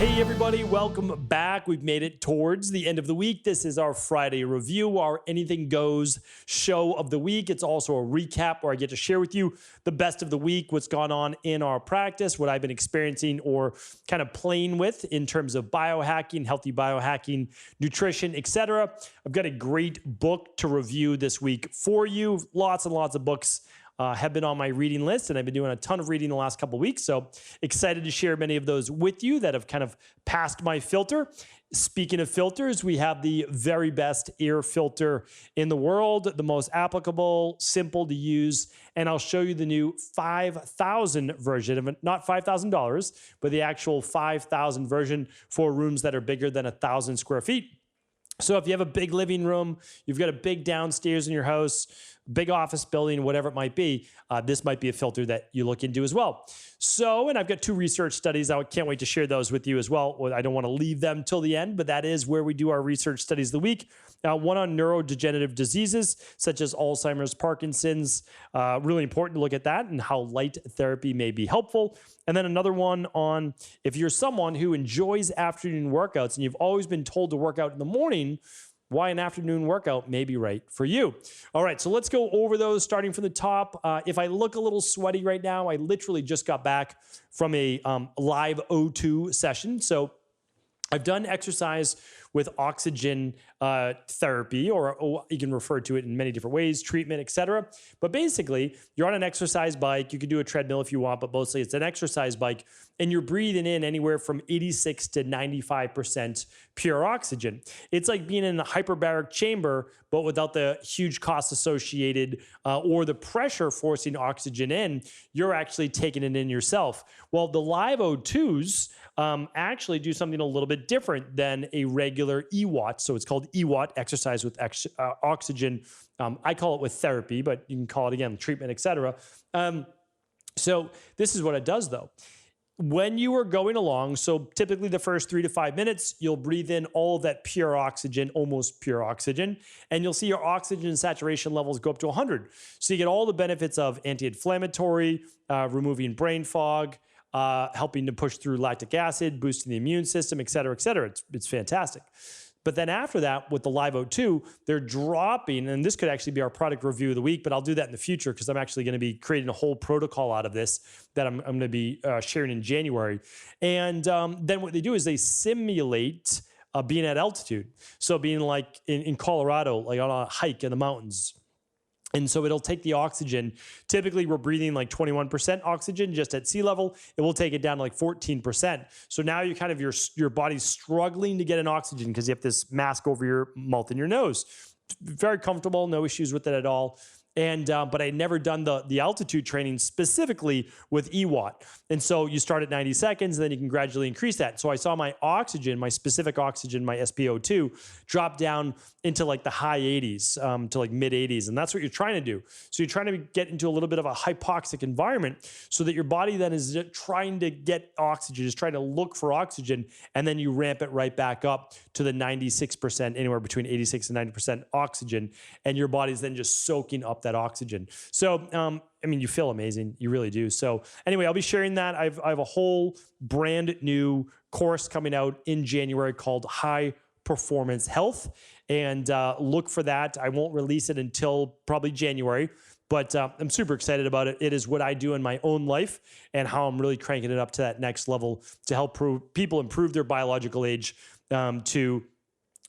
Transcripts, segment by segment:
Hey everybody, welcome back. We've made it towards the end of the week. This is our Friday review, our Anything Goes show of the week. It's also a recap where I get to share with you the best of the week, what's gone on in our practice, what I've been experiencing or kind of playing with in terms of biohacking, healthy biohacking, nutrition, etc. I've got a great book to review this week for you. Lots and lots of books have been on my reading list, and I've been doing a ton of reading the last couple of weeks. So excited to share many of those with you that have kind of passed my filter. Speaking of filters, we have the very best air filter in the world, the most applicable, simple to use. And I'll show you the new 5,000 version of it, not $5,000, but the actual 5,000 version for rooms that are bigger than 1,000 square feet. So if you have a big living room, you've got a big downstairs in your house, big office building, whatever it might be, this might be a filter that you look into as well. So, and I've got 2 research studies. I can't wait to share those with you as well. I don't want to leave them till the end, but that is where we do our research studies of the week. One on neurodegenerative diseases such as Alzheimer's, Parkinson's. Really important to look at that and how light therapy may be helpful. And then another one on if you're someone who enjoys afternoon workouts and you've always been told to work out in the morning, why an afternoon workout may be right for you. All right, so let's go over those starting from the top. If I look a little sweaty right now, I literally just got back from a live O2 session. So I've done exercise with oxygen therapy, or you can refer to it in many different ways, treatment, etc. But basically, you're on an exercise bike. You can do a treadmill if you want, but mostly it's an exercise bike, and you're breathing in anywhere from 86 to 95% pure oxygen. It's like being in a hyperbaric chamber, but without the huge costs associated or the pressure forcing oxygen in. You're actually taking it in yourself. Well, the live O2s actually do something a little bit different than a regular EWAT. So it's called EWAT, exercise with oxygen. I call it with therapy, but you can call it again, treatment, etc. So this is what it does though. When you are going along, so typically the first 3 to 5 minutes, you'll breathe in all of that pure oxygen, almost pure oxygen, and you'll see your oxygen saturation levels go up to 100. So you get all the benefits of anti-inflammatory, removing brain fog, helping to push through lactic acid, boosting the immune system, et cetera, et cetera. It's fantastic. But then after that, with the Live O2, they're dropping, and this could actually be our product review of the week, but I'll do that in the future because I'm actually going to be creating a whole protocol out of this that I'm going to be sharing in January. And then what they do is they simulate being at altitude. So being like in Colorado, like on a hike in the mountains. And so it'll take the oxygen. Typically, we're breathing like 21% oxygen just at sea level. It will take it down to like 14%. So now you kind of your body's struggling to get an oxygen because you have this mask over your mouth and your nose. Very comfortable, no issues with it at all. And but I'd never done the altitude training specifically with EWAT. And so you start at 90 seconds, and then you can gradually increase that. So I saw my oxygen, my specific oxygen, my SpO2, drop down into like the high 80s to like mid 80s. And that's what you're trying to do. So you're trying to get into a little bit of a hypoxic environment so that your body then is trying to get oxygen, is trying to look for oxygen, and then you ramp it right back up to the 96%, anywhere between 86 and 90% oxygen. And your body's then just soaking up that oxygen. So, I mean, you feel amazing. You really do. So anyway, I'll be sharing that. I have a whole brand new course coming out in January called High Performance Health. And look for that. I won't release it until probably January, but I'm super excited about it. It is what I do in my own life and how I'm really cranking it up to that next level to help people improve their biological age, to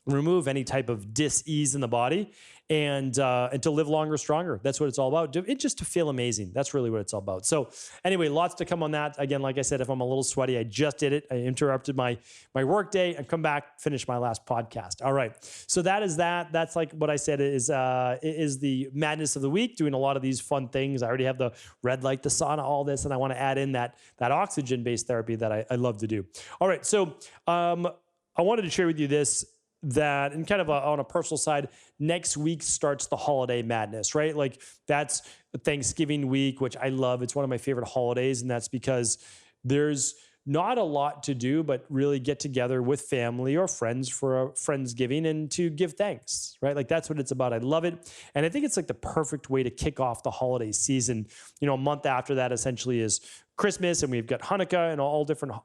remove any type of dis-ease in the body, and to live longer, stronger. That's what it's all about. It's just to feel amazing. That's really what it's all about. So anyway, lots to come on that. Again, like I said, if I'm a little sweaty, I just did it. I interrupted my work day and come back, finish my last podcast. All right. So that is that. That's like what I said is the madness of the week, doing a lot of these fun things. I already have the red light, the sauna, all this, and I want to add in that oxygen-based therapy that I love to do. All right. So I wanted to share with you this, that, and kind of on a personal side, next week starts the holiday madness, right? Like that's Thanksgiving week, which I love. It's one of my favorite holidays. And that's because there's not a lot to do, but really get together with family or friends for a Friendsgiving and to give thanks, right? Like that's what it's about. I love it. And I think it's like the perfect way to kick off the holiday season. You know, a month after that essentially is Christmas, and we've got Hanukkah and all different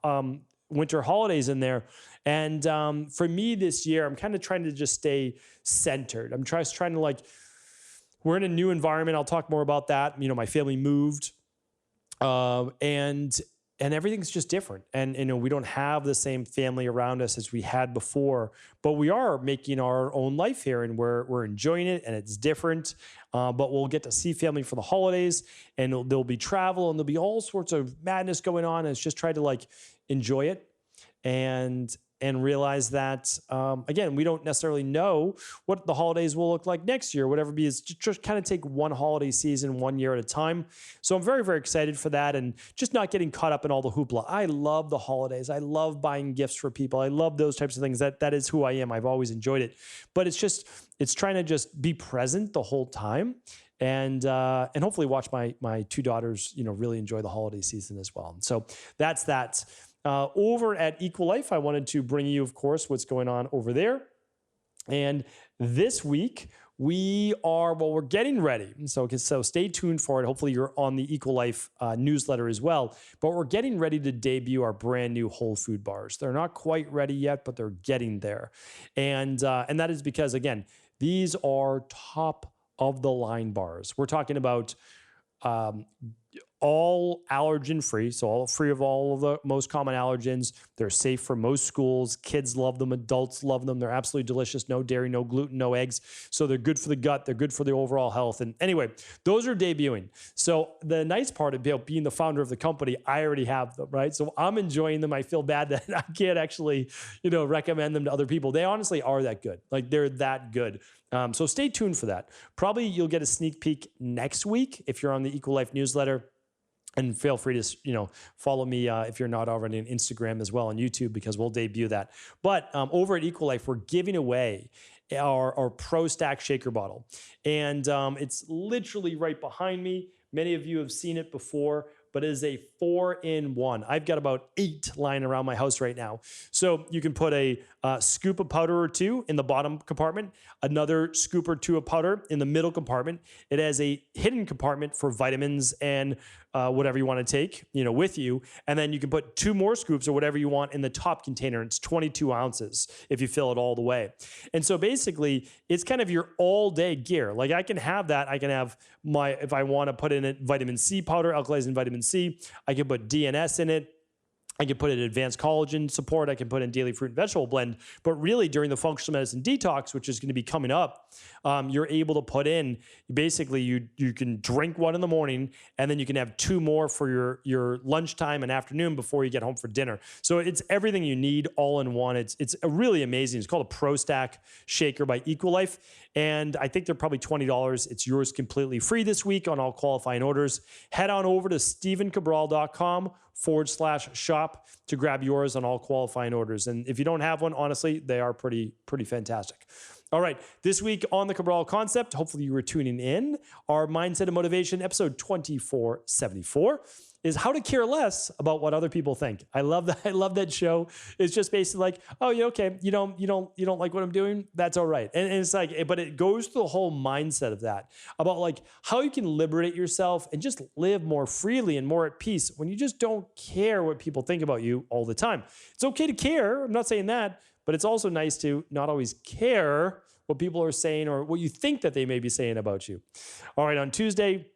winter holidays in there. And for me this year, I'm kind of trying to just stay centered. I'm trying to like, we're in a new environment. I'll talk more about that. You know, my family moved, and everything's just different. And, you know, we don't have the same family around us as we had before, but we are making our own life here, and we're enjoying it, and it's different. But we'll get to see family for the holidays, and there'll be travel, and there'll be all sorts of madness going on. And it's just try to like enjoy it and realize that, again, we don't necessarily know what the holidays will look like next year, whatever it be, is just kind of take one holiday season, 1 year at a time. So I'm very, very excited for that, and just not getting caught up in all the hoopla. I love the holidays. I love buying gifts for people. I love those types of things. That is who I am. I've always enjoyed it, but it's trying to just be present the whole time, and hopefully watch my two daughters, you know, really enjoy the holiday season as well. So that's that. Over at EquiLife, I wanted to bring you, of course, what's going on over there. And this week, we're getting ready. So stay tuned for it. Hopefully you're on the EquiLife newsletter as well. But we're getting ready to debut our brand new whole food bars. They're not quite ready yet, but they're getting there. And that is because, again, these are top of the line bars. We're talking about all allergen free, so all free of all of the most common allergens. They're safe for most schools. Kids love them. Adults love them. They're absolutely delicious. No dairy, no gluten, no eggs. So they're good for the gut. They're good for the overall health. And anyway, those are debuting. So the nice part about being the founder of the company, I already have them, right? So I'm enjoying them. I feel bad that I can't actually, you know, recommend them to other people. They honestly are that good. Like, they're that good. So stay tuned for that. Probably you'll get a sneak peek next week if you're on the EquiLife newsletter. And feel free to, you know, follow me if you're not already on Instagram as well, on YouTube, because we'll debut that. But over at EquiLife, we're giving away our Prostack shaker bottle. And it's literally right behind me. Many of you have seen it before, but it is a 4-in-1. I've got about 8 lying around my house right now. So you can put a scoop of powder or 2 in the bottom compartment, another scoop or 2 of powder in the middle compartment. It has a hidden compartment for vitamins and whatever you want to take, you know, with you. And then you can put 2 more scoops or whatever you want in the top container. It's 22 ounces if you fill it all the way. And so basically, it's kind of your all-day gear. Like, I can have that. I can have if I want to put in it vitamin C powder, alkalizing vitamin C. I can put DNS in it. I can put in advanced collagen support. I can put in daily fruit and vegetable blend. But really, during the functional medicine detox, which is going to be coming up, you're able to put in, basically, you can drink 1 in the morning, and then you can have 2 more for your lunchtime and afternoon before you get home for dinner. So it's everything you need all in one. It's really amazing. It's called a Prostack shaker by EquiLife. And I think they're probably $20. It's yours completely free this week on all qualifying orders. Head on over to stevencabral.com/shop to grab yours on all qualifying orders. And if you don't have one, honestly, they are pretty fantastic. All right, this week on the Cabral Concept, hopefully you were tuning in, our Mindset and Motivation episode 2474 is how to care less about what other people think. I love that. I love that show. It's just basically like, oh, yeah, okay, you don't like what I'm doing? That's all right. And it's like, but it goes to the whole mindset of that, about like how you can liberate yourself and just live more freely and more at peace when you just don't care what people think about you all the time. It's okay to care. I'm not saying that, but it's also nice to not always care what people are saying or what you think that they may be saying about you. All right, on Tuesday,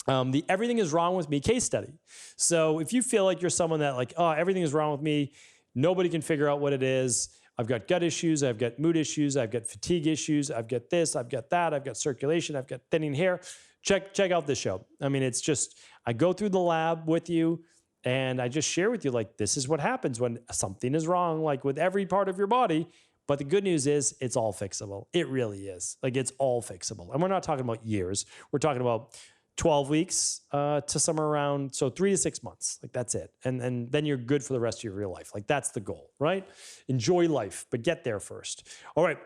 the Everything is Wrong with Me case study. So if you feel like you're someone that like, oh, everything is wrong with me, nobody can figure out what it is. I've got gut issues. I've got mood issues. I've got fatigue issues. I've got this. I've got that. I've got circulation. I've got thinning hair. Check out this show. I mean, it's just, I go through the lab with you and I just share with you, like, this is what happens when something is wrong, like with every part of your body. But the good news is it's all fixable. It really is. Like, it's all fixable. And we're not talking about years. We're talking about 12 weeks to somewhere around, so 3 to 6 months. Like, that's it. And then you're good for the rest of your real life. Like, that's the goal, right? Enjoy life, but get there first. All right.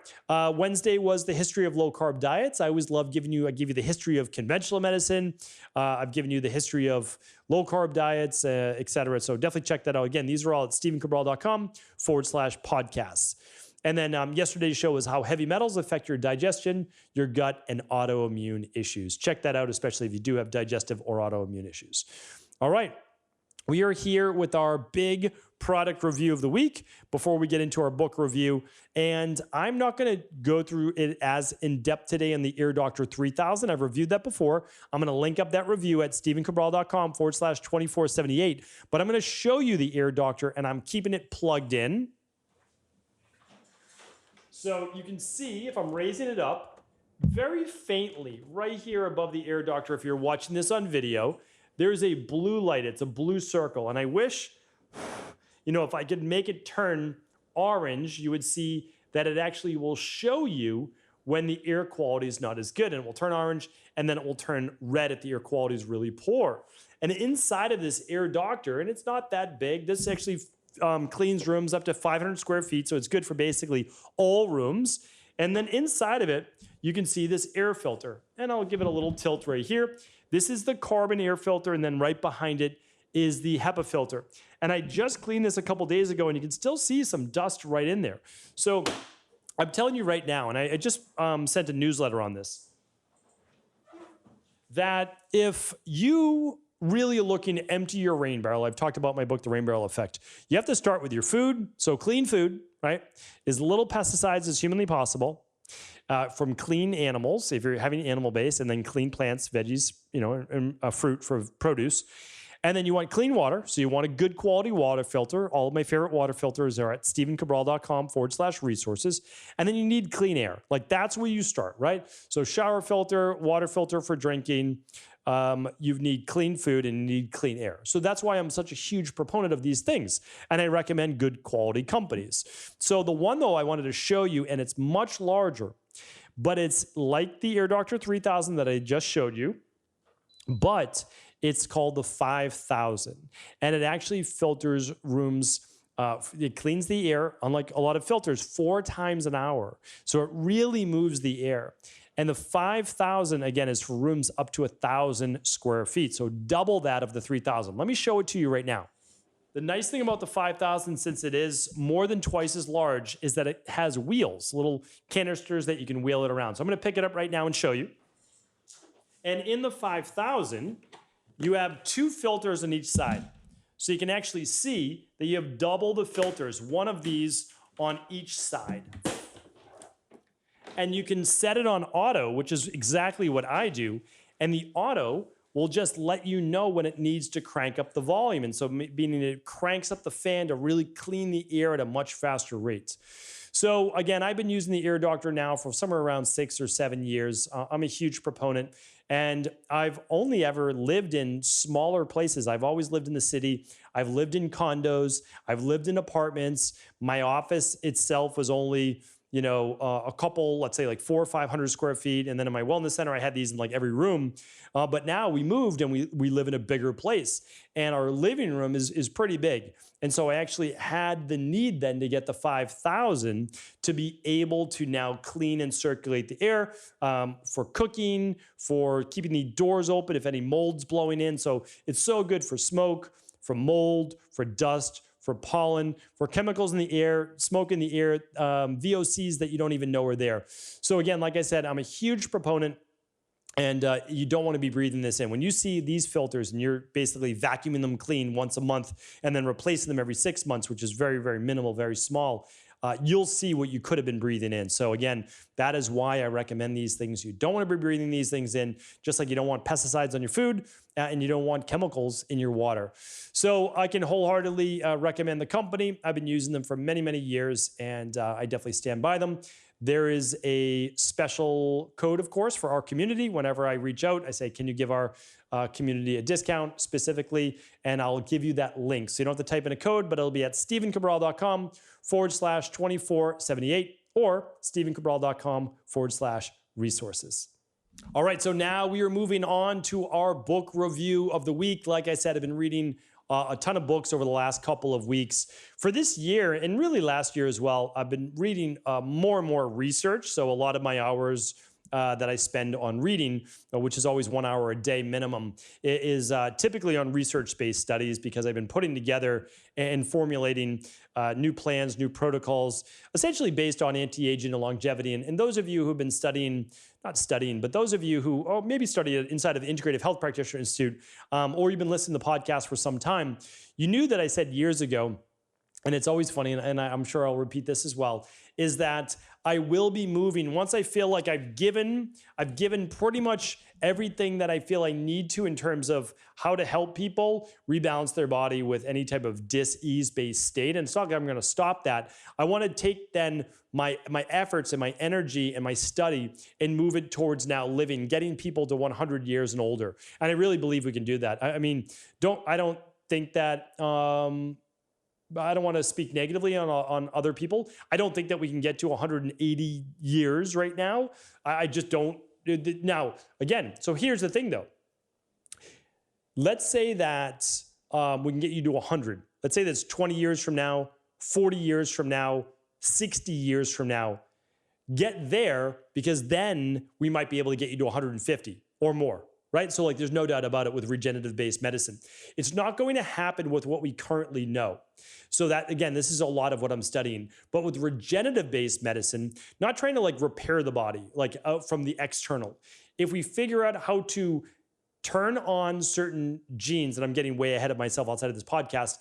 Wednesday was the history of low carb diets. I always love giving you, I give you the history of conventional medicine. I've given you the history of low carb diets, et cetera. So definitely check that out. Again, these are all at stevencabral.com/podcasts. And then yesterday's show was how heavy metals affect your digestion, your gut, and autoimmune issues. Check that out, especially if you do have digestive or autoimmune issues. All right. We are here with our big product review of the week before we get into our book review. And I'm not going to go through it as in depth today in the AirDoctor 3000. I've reviewed that before. I'm going to link up that review at stevencabral.com/2478. But I'm going to show you the AirDoctor, and I'm keeping it plugged in. So you can see if I'm raising it up very faintly right here above the AirDoctor, if you're watching this on video, there's a blue light. It's a blue circle. And I wish, if I could make it turn orange, you would see that it actually will show you when the air quality is not as good. And it will turn orange, and then it will turn red if the air quality is really poor. And inside of this AirDoctor, and it's not that big, this actually cleans rooms up to 500 square feet. So it's good for basically all rooms. And then inside of it, you can see this air filter. And I'll give it a little tilt right here. This is the carbon air filter, and then right behind it is the HEPA filter. And I just cleaned this a couple days ago, and you can still see some dust right in there. So I'm telling you right now, and I just sent a newsletter on this, that if you really are looking to empty your rain barrel, I've talked about my book, The Rain Barrel Effect, you have to start with your food. So clean food, right, as little pesticides as humanly possible. From clean animals, if you're having animal-based, and then clean plants, veggies, and fruit for produce. And then you want clean water, so you want a good quality water filter. All of my favorite water filters are at stevencabral.com/resources. And then you need clean air. Like, that's where you start, right? So shower filter, water filter for drinking. You need clean food, and you need clean air. So that's why I'm such a huge proponent of these things. And I recommend good quality companies. So the one, though, I wanted to show you, and it's much larger, but it's like the AirDoctor 3000 that I just showed you, but it's called the 5000. And it actually filters rooms. It cleans the air, unlike a lot of filters, 4 times an hour. So it really moves the air. And the 5000, again, is for rooms up to 1,000 square feet. So double that of the 3000. Let me show it to you right now. The nice thing about the 5000, since it is more than twice as large, is that it has wheels, little canisters that you can wheel it around. So I'm going to pick it up right now and show you. And in the 5000, you have 2 filters on each side. So you can actually see that you have double the filters, one of these on each side. And you can set it on auto, which is exactly what I do. And the auto will just let you know when it needs to crank up the volume. And so meaning it cranks up the fan to really clean the air at a much faster rate. So again, I've been using the AirDoctor now for somewhere around 6 or 7 years. I'm a huge proponent. And I've only ever lived in smaller places. I've always lived in the city. I've lived in condos. I've lived in apartments. My office itself was only a couple, let's say like 400 or 500 square feet. And then in my wellness center, I had these in like every room. But now we moved and we live in a bigger place. And our living room is pretty big. And so I actually had the need then to get the 5000 to be able to now clean and circulate the air for cooking, for keeping the doors open if any mold's blowing in. So it's so good for smoke, for mold, for dust, for pollen, for chemicals in the air, smoke in the air, VOCs that you don't even know are there. So again, like I said, I'm a huge proponent, and you don't want to be breathing this in. When you see these filters and you're basically vacuuming them clean once a month and then replacing them every 6 months, which is very, very minimal, very small, you'll see what you could have been breathing in. So again, that is why I recommend these things. You don't want to be breathing these things in, just like you don't want pesticides on your food and you don't want chemicals in your water. So I can wholeheartedly recommend the company. I've been using them for many, many years, and I definitely stand by them. There is a special code, of course, for our community. Whenever I reach out, I say, can you give our community a discount specifically? And I'll give you that link. So you don't have to type in a code, but it'll be at stevencabral.com/2478 or stevencabral.com/resources. All right, so now we are moving on to our book review of the week. Like I said, I've been reading a ton of books over the last couple of weeks. For this year, and really last year as well, I've been reading more and more research. So a lot of my hours that I spend on reading, which is always 1 hour a day minimum, is typically on research-based studies, because I've been putting together and formulating new plans, new protocols, essentially based on anti-aging and longevity. And those of you who've been but those of you who maybe studied inside of the Integrative Health Practitioner Institute, or you've been listening to the podcast for some time, you knew that I said years ago, and it's always funny, and I'm sure I'll repeat this as well, is that I will be moving once I feel like I've given pretty much everything that I feel I need to in terms of how to help people rebalance their body with any type of dis-ease-based state. And it's not like I'm going to stop that. I want to take then my efforts and my energy and my study and move it towards now living, getting people to 100 years and older. And I really believe we can do that. I don't think that. I don't want to speak negatively on other people. I don't think that we can get to 180 years right now. I just don't. Now, again, so here's the thing, though. Let's say that we can get you to 100. Let's say that's 20 years from now, 40 years from now, 60 years from now. Get there, because then we might be able to get you to 150 or more. Right? So there's no doubt about it with regenerative-based medicine. It's not going to happen with what we currently know. So that, again, this is a lot of what I'm studying. But with regenerative-based medicine, not trying to repair the body, out from the external. If we figure out how to turn on certain genes, and I'm getting way ahead of myself outside of this podcast,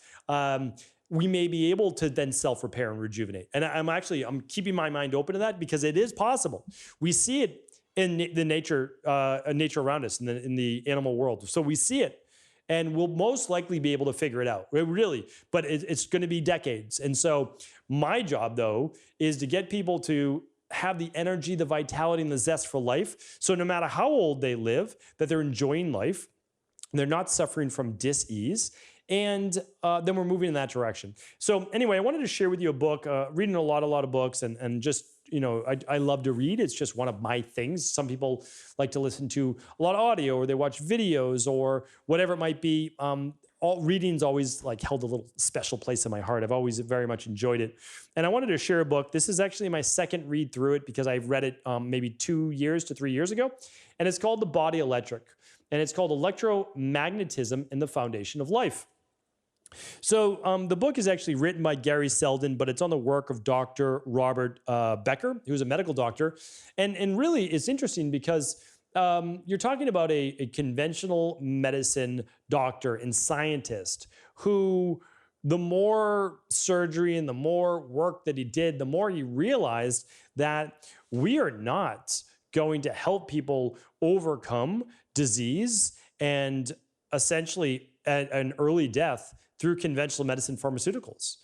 we may be able to then self-repair and rejuvenate. And I'm keeping my mind open to that, because it is possible. We see it in the nature around us, in the animal world. So we see it, and we'll most likely be able to figure it out, really. But it's going to be decades. And so my job, though, is to get people to have the energy, the vitality, and the zest for life. So no matter how old they live, that they're enjoying life, they're not suffering from dis-ease, and then we're moving in that direction. So anyway, I wanted to share with you a book, reading a lot of books, and just, I love to read. It's just one of my things. Some people like to listen to a lot of audio, or they watch videos, or whatever it might be. Reading's always held a little special place in my heart. I've always very much enjoyed it. And I wanted to share a book. This is actually my second read through it, because I read it maybe 2 years to 3 years ago. And it's called The Body Electric. And it's called Electromagnetism and the Foundation of Life. So the book is actually written by Gary Selden, but it's on the work of Dr. Robert Becker, who's a medical doctor. And really, it's interesting because you're talking about a conventional medicine doctor and scientist who, the more surgery and the more work that he did, the more he realized that we are not going to help people overcome disease and essentially an early death through conventional medicine pharmaceuticals.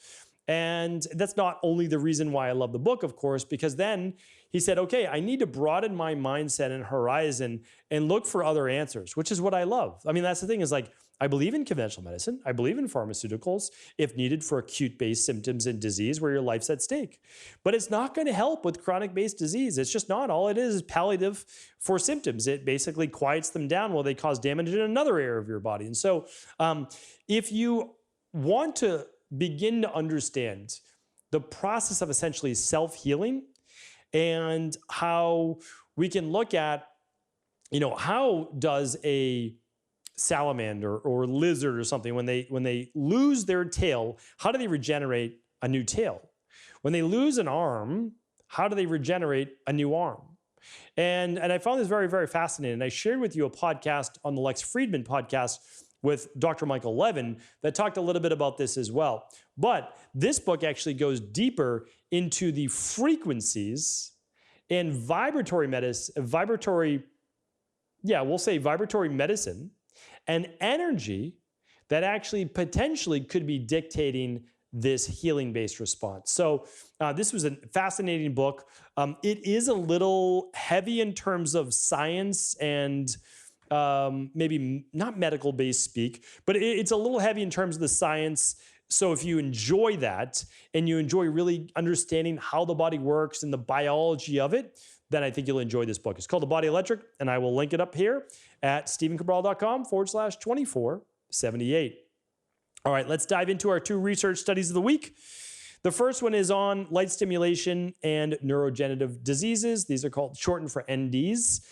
And that's not only the reason why I love the book, of course, because then he said, okay, I need to broaden my mindset and horizon and look for other answers, which is what I love. I mean, that's the thing, is I believe in conventional medicine. I believe in pharmaceuticals if needed for acute-based symptoms and disease where your life's at stake. But it's not going to help with chronic-based disease. It's just not. All it is palliative for symptoms. It basically quiets them down while they cause damage in another area of your body. And so if you want to begin to understand the process of essentially self-healing and how we can look at, how does a salamander or lizard or something, when they lose their tail, how do they regenerate a new tail? When they lose an arm, how do they regenerate a new arm? And I found this very, very fascinating. I shared with you a podcast on the Lex Friedman podcast with Dr. Michael Levin that talked a little bit about this as well. But this book actually goes deeper into the frequencies and vibratory medicine and energy that actually potentially could be dictating this healing-based response. So this was a fascinating book. It is a little heavy in terms of science and maybe not medical-based speak, but it's a little heavy in terms of the science. So if you enjoy that and you enjoy really understanding how the body works and the biology of it, then I think you'll enjoy this book. It's called The Body Electric, and I will link it up here at stephencabral.com/2478. All right, let's dive into our 2 research studies of the week. The first one is on light stimulation and neurodegenerative diseases. These are called shortened for NDs.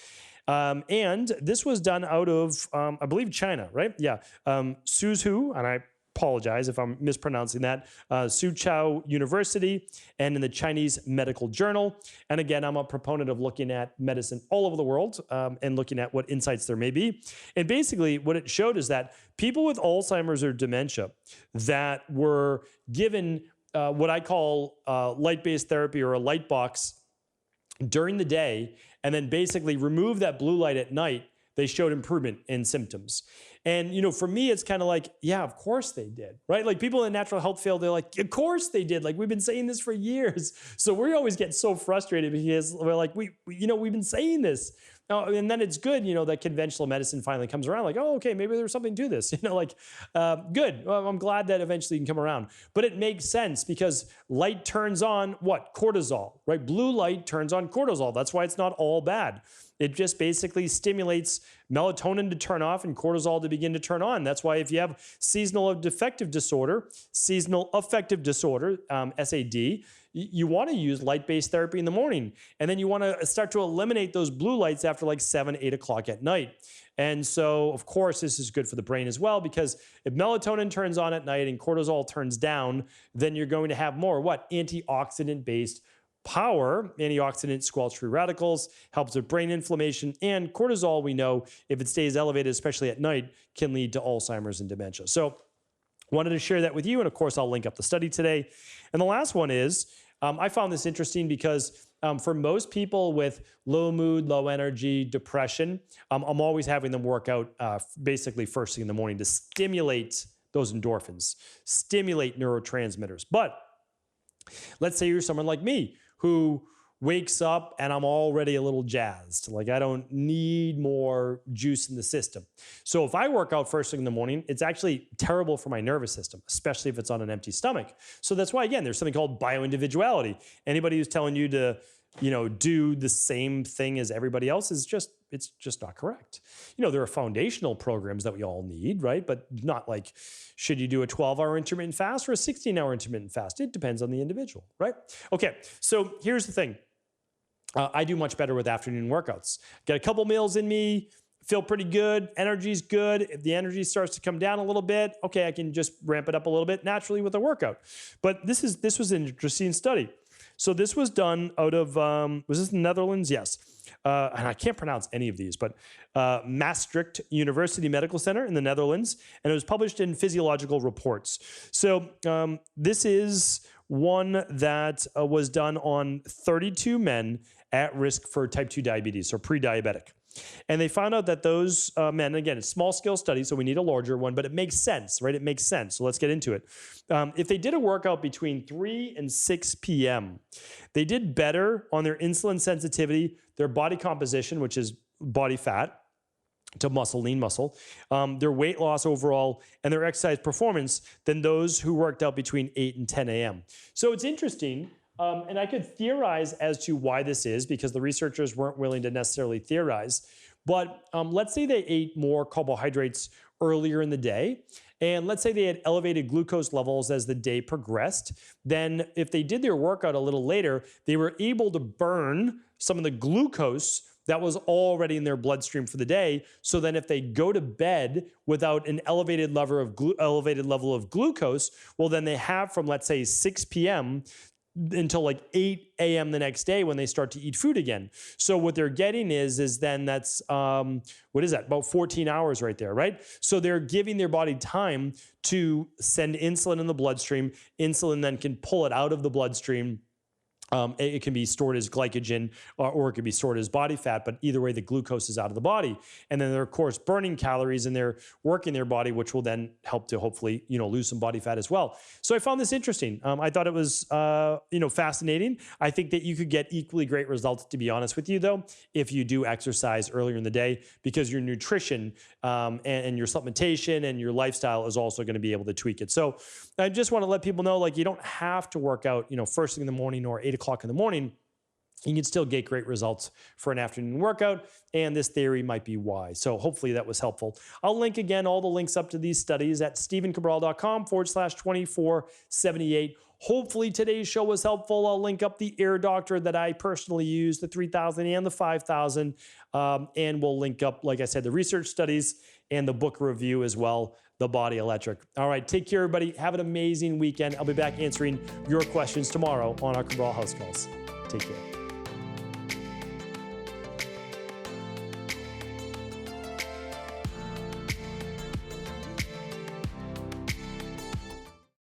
And this was done out of, I believe, China, right? Yeah. Suzhou, and I apologize if I'm mispronouncing that, Suzhou University, and in the Chinese Medical Journal. And again, I'm a proponent of looking at medicine all over the world and looking at what insights there may be. And basically what it showed is that people with Alzheimer's or dementia that were given what I call light-based therapy or a light box during the day, and then basically remove that blue light at night, they showed improvement in symptoms. And, you know, for me, it's kind of like, yeah, of course they did, right? Like people in the natural health field, they're like, of course they did. Like we've been saying this for years. So we always get so frustrated because we're like, we've been saying this. And then it's good, you know, that conventional medicine finally comes around like, oh, okay, maybe there's something to this, you know, like, good. Well, I'm glad that eventually you can come around. But it makes sense because light turns on what? Cortisol, right? Blue light turns on cortisol. That's why it's not all bad. It just basically stimulates melatonin to turn off and cortisol to begin to turn on. That's why if you have seasonal affective disorder, SAD, you want to use light-based therapy in the morning. And then you want to start to eliminate those blue lights after like 7, 8 o'clock at night. And so, of course, this is good for the brain as well, because if melatonin turns on at night and cortisol turns down, then you're going to have more, what? Antioxidant-based power. Antioxidants squelch free radicals, helps with brain inflammation, and cortisol, we know, if it stays elevated, especially at night, can lead to Alzheimer's and dementia. So wanted to share that with you, and of course, I'll link up the study today. And the last one is, I found this interesting because for most people with low mood, low energy, depression, I'm always having them work out basically first thing in the morning to stimulate those endorphins, stimulate neurotransmitters. But let's say you're someone like me who wakes up and I'm already a little jazzed. Like I don't need more juice in the system. So if I work out first thing in the morning, it's actually terrible for my nervous system, especially if it's on an empty stomach. So that's why, again, there's something called bioindividuality. Anybody who's telling you to, you know, do the same thing as everybody else is it's just not correct. You know, there are foundational programs that we all need, right? But not like, should you do a 12-hour intermittent fast or a 16-hour intermittent fast? It depends on the individual, right? Okay, so here's the thing. I do much better with afternoon workouts. Got a couple meals in me, feel pretty good, energy's good. If the energy starts to come down a little bit, okay, I can just ramp it up a little bit naturally with a workout. But this was an interesting study. So this was done out of, was this the Netherlands? Yes. And I can't pronounce any of these, but Maastricht University Medical Center in the Netherlands, and it was published in Physiological Reports. So this is one that was done on 32 men at risk for type 2 diabetes, so pre-diabetic. And they found out that those men, again, it's a small scale study, so we need a larger one, but it makes sense, right? It makes sense. So let's get into it. If they did a workout between 3 and 6 p.m., they did better on their insulin sensitivity, their body composition, which is body fat, to muscle, lean muscle, their weight loss overall, and their exercise performance than those who worked out between 8 and 10 a.m. So it's interesting. And I could theorize as to why this is because the researchers weren't willing to necessarily theorize. But let's say they ate more carbohydrates earlier in the day. And let's say they had elevated glucose levels as the day progressed. Then if they did their workout a little later, they were able to burn some of the glucose that was already in their bloodstream for the day. So then if they go to bed without an elevated level of glucose, well, then they have from, let's say, 6 p.m. until like 8 a.m. the next day when they start to eat food again. So what they're getting is then that's, what is that? About 14 hours right there, right? So they're giving their body time to send insulin in the bloodstream. Insulin then can pull it out of the bloodstream. It can be stored as glycogen or it can be stored as body fat, but either way, the glucose is out of the body. And then they're, of course, burning calories and they're working their body, which will then help to hopefully, you know, lose some body fat as well. So I found this interesting. I thought it was, you know, fascinating. I think that you could get equally great results, to be honest with you, though, if you do exercise earlier in the day, because your nutrition and your supplementation and your lifestyle is also going to be able to tweak it. So I just want to let people know, like, you don't have to work out, you know, first thing in the morning or 8 o'clock in the morning. You can still get great results for an afternoon workout, and this theory might be why. So hopefully that was helpful. I'll link again all the links up to these studies at stephencabral.com/2478. Hopefully today's show was helpful. I'll link up the AirDoctor that I personally use, the 3,000 and the 5,000. And we'll link up, like I said, the research studies and the book review as well, The Body Electric. All right, take care, everybody. Have an amazing weekend. I'll be back answering your questions tomorrow on our Cabral House Calls. Take care.